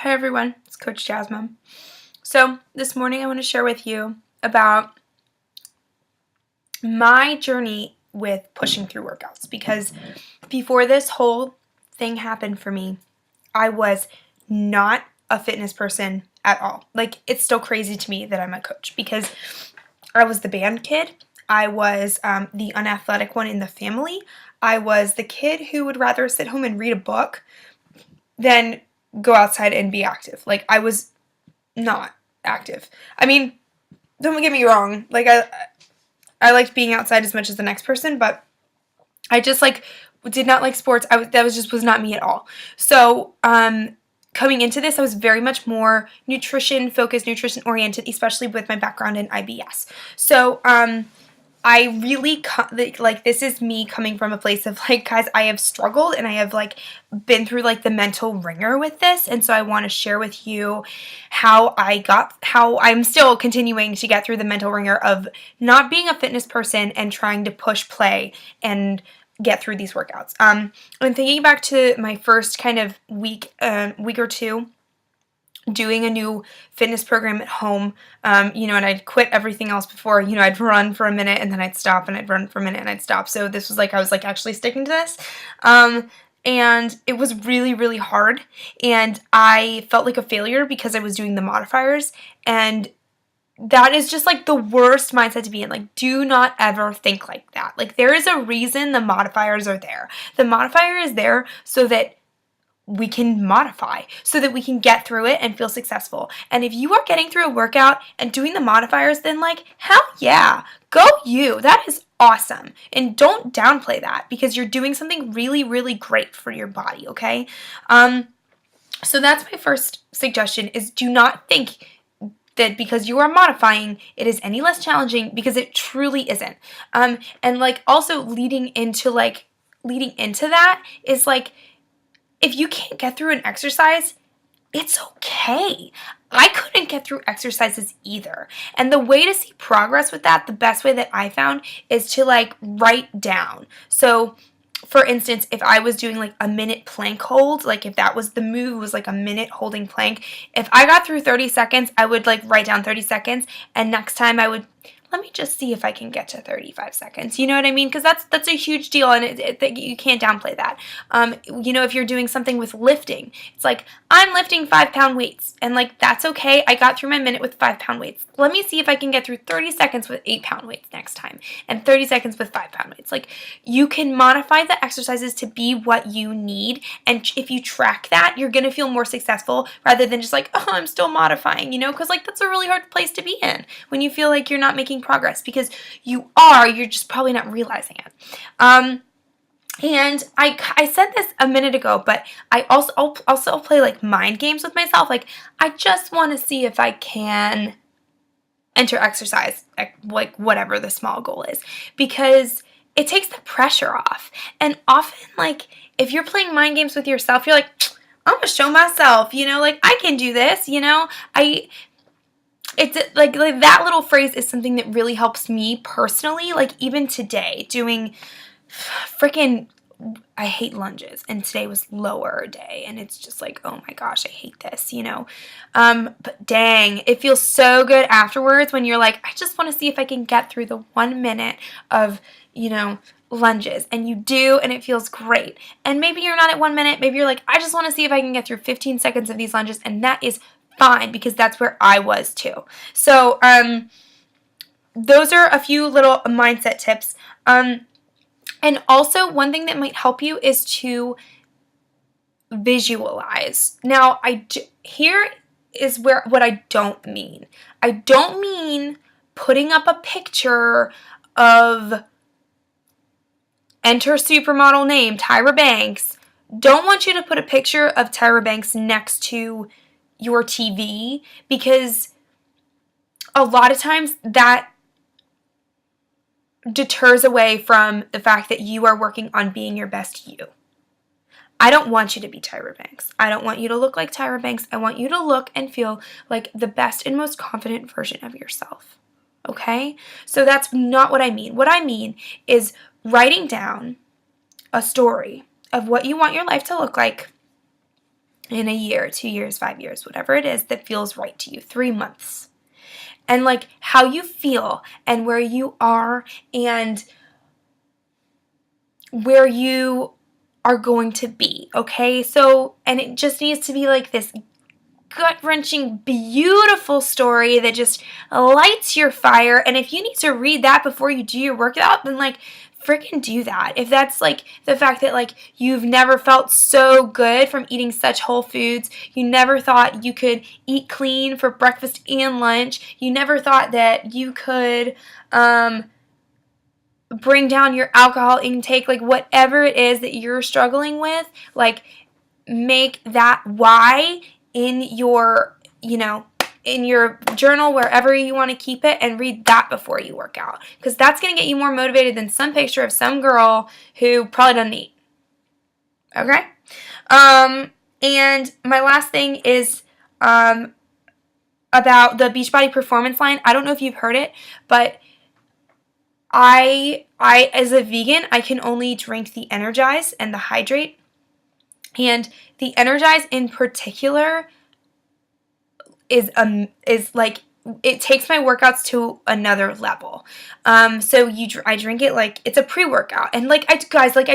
Hi everyone, it's Coach Jasmine. So this morning I want to share with you about my journey with pushing through workouts, because before this whole thing happened for me, I was not a fitness person at all. Like, it's still crazy to me that I'm a coach because I was the band kid. I was the unathletic one in the family. I was the kid who would rather sit home and read a book than go outside and be active. Like, I was not active. I mean, don't get me wrong. Like, I liked being outside as much as the next person, but I just did not like sports. That was not me at all. So, coming into this, I was very much more nutrition focused, nutrition oriented, especially with my background in IBS. So, I really, this is me coming from a place of, guys, I have struggled and I have, been through, the mental ringer with this. And so I want to share with you how I'm still continuing to get through the mental ringer of not being a fitness person and trying to push play and get through these workouts. And thinking back to my first kind of week or two, doing a new fitness program at home, and I'd quit everything else before. I'd run for a minute and then I'd stop, and I'd run for a minute and I'd stop. So this was I was actually sticking to this. And it was really, really hard. And I felt like a failure because I was doing the modifiers. And that is just the worst mindset to be in. Do not ever think like that. There is a reason the modifiers are there. The modifier is there so that we can modify, so that we can get through it and feel successful. And if you are getting through a workout and doing the modifiers, then hell yeah, go you. That is awesome. And don't downplay that, because you're doing something really, really great for your body, okay? So that's my first suggestion, is do not think that because you are modifying, it is any less challenging, because it truly isn't. And also leading into that is if you can't get through an exercise, it's okay. I couldn't get through exercises either. And the way to see progress with that, the best way that I found, is to write down. So, for instance, if I was doing a minute plank hold, if that was the move, was a minute holding plank, if I got through 30 seconds, I would write down 30 seconds, and next time I would, let me just see if I can get to 35 seconds. You know what I mean? Because that's a huge deal, and you can't downplay that. If you're doing something with lifting, it's I'm lifting 5-pound weights, and that's okay. I got through my minute with 5-pound weights. Let me see if I can get through 30 seconds with 8-pound weights next time, and 30 seconds with 5-pound weights. You can modify the exercises to be what you need, and if you track that, you're gonna feel more successful rather than just oh, I'm still modifying, because that's a really hard place to be in when you feel like you're not making progress, because you're just probably not realizing it. And I said this a minute ago, but I'll also play mind games with myself. I just want to see if I can enter exercise, whatever the small goal is, because it takes the pressure off. And often, if you're playing mind games with yourself, you're I'm gonna show myself, I can do this, It's that little phrase is something that really helps me personally. Even today, doing freaking, I hate lunges, and today was lower day, and it's just oh my gosh, I hate this, but dang, it feels so good afterwards when you're I just want to see if I can get through the 1 minute of, lunges, and you do, and it feels great. And maybe you're not at 1 minute, maybe you're I just want to see if I can get through 15 seconds of these lunges, and that is fine, because that's where I was too. So, those are a few little mindset tips. And also, one thing that might help you is to visualize. Now, here is what I don't mean. I don't mean putting up a picture of enter supermodel name Tyra Banks. Don't want you to put a picture of Tyra Banks next to your TV, because a lot of times that deters away from the fact that you are working on being your best you. I don't want you to be Tyra Banks. I don't want you to look like Tyra Banks. I want you to look and feel like the best and most confident version of yourself. Okay? So that's not what I mean. What I mean is writing down a story of what you want your life to look like, in a year, 2 years, 5 years, whatever it is that feels right to you, 3 months. And like how you feel and where you are and where you are going to be, okay? So, and it just needs to be like this gut-wrenching, beautiful story that just lights your fire. And if you need to read that before you do your workout, then like freaking do that. If that's like the fact that like you've never felt so good from eating such whole foods, you never thought you could eat clean for breakfast and lunch, you never thought that you could bring down your alcohol intake, like whatever it is that you're struggling with, like make that why in your, in your journal, wherever you want to keep it, and read that before you work out, because that's going to get you more motivated than some picture of some girl who probably doesn't eat. Okay? And my last thing is about the Beachbody Performance line. I don't know if you've heard it, but I as a vegan, I can only drink the Energize and the Hydrate. And the Energize in particular is like, it takes my workouts to another level. So I drink it like it's a pre-workout, and like I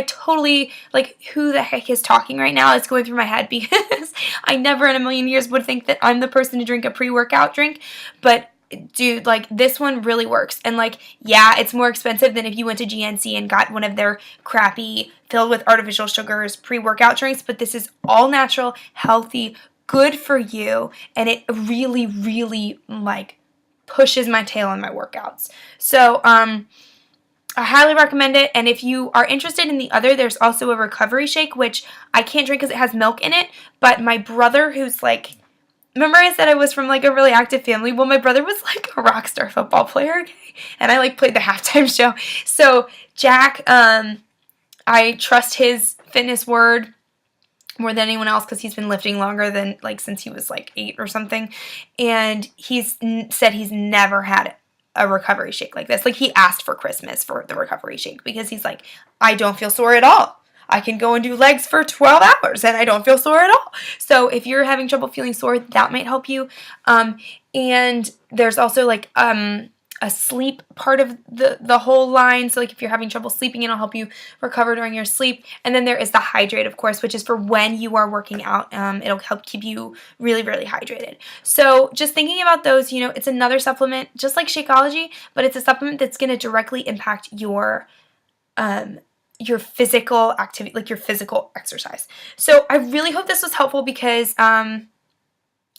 totally, like, who the heck is talking right now? It's going through my head because I never in a million years would think that I'm the person to drink a pre-workout drink, but dude, like this one really works. And like, yeah, it's more expensive than if you went to GNC and got one of their crappy, filled with artificial sugars pre-workout drinks, but this is all natural, healthy, good for you, and it really, really like pushes my tail in my workouts. So I highly recommend it. And if you are interested in the other, there's also a recovery shake, which I can't drink because it has milk in it, but my brother, who's like, remember I said I was from like a really active family? Well, my brother was like a rock star football player, okay? And I like played the halftime show. So Jack, I trust his fitness word more than anyone else because he's been lifting longer than like since he was like 8 or something. And he's said he's never had a recovery shake like this. Like he asked for Christmas for the recovery shake because he's like, I don't feel sore at all. I can go and do legs for 12 hours and I don't feel sore at all. So if you're having trouble feeling sore, that might help you. And there's also like a sleep part of the whole line. So like if you're having trouble sleeping, it'll help you recover during your sleep. And then there is the Hydrate, of course, which is for when you are working out. It'll help keep you really, really hydrated. So just thinking about those, it's another supplement, just like Shakeology, but it's a supplement that's going to directly impact your physical activity, like your physical exercise. So I really hope this was helpful because,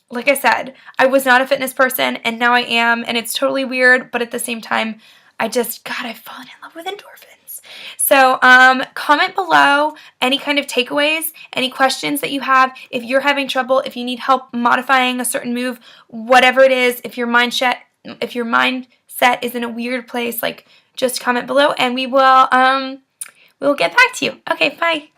like I said, I was not a fitness person and now I am, and it's totally weird, but at the same time, I've fallen in love with endorphins. So comment below any kind of takeaways, any questions that you have. If you're having trouble, if you need help modifying a certain move, whatever it is, if your mindset is in a weird place, like just comment below and we'll get back to you. Okay, bye.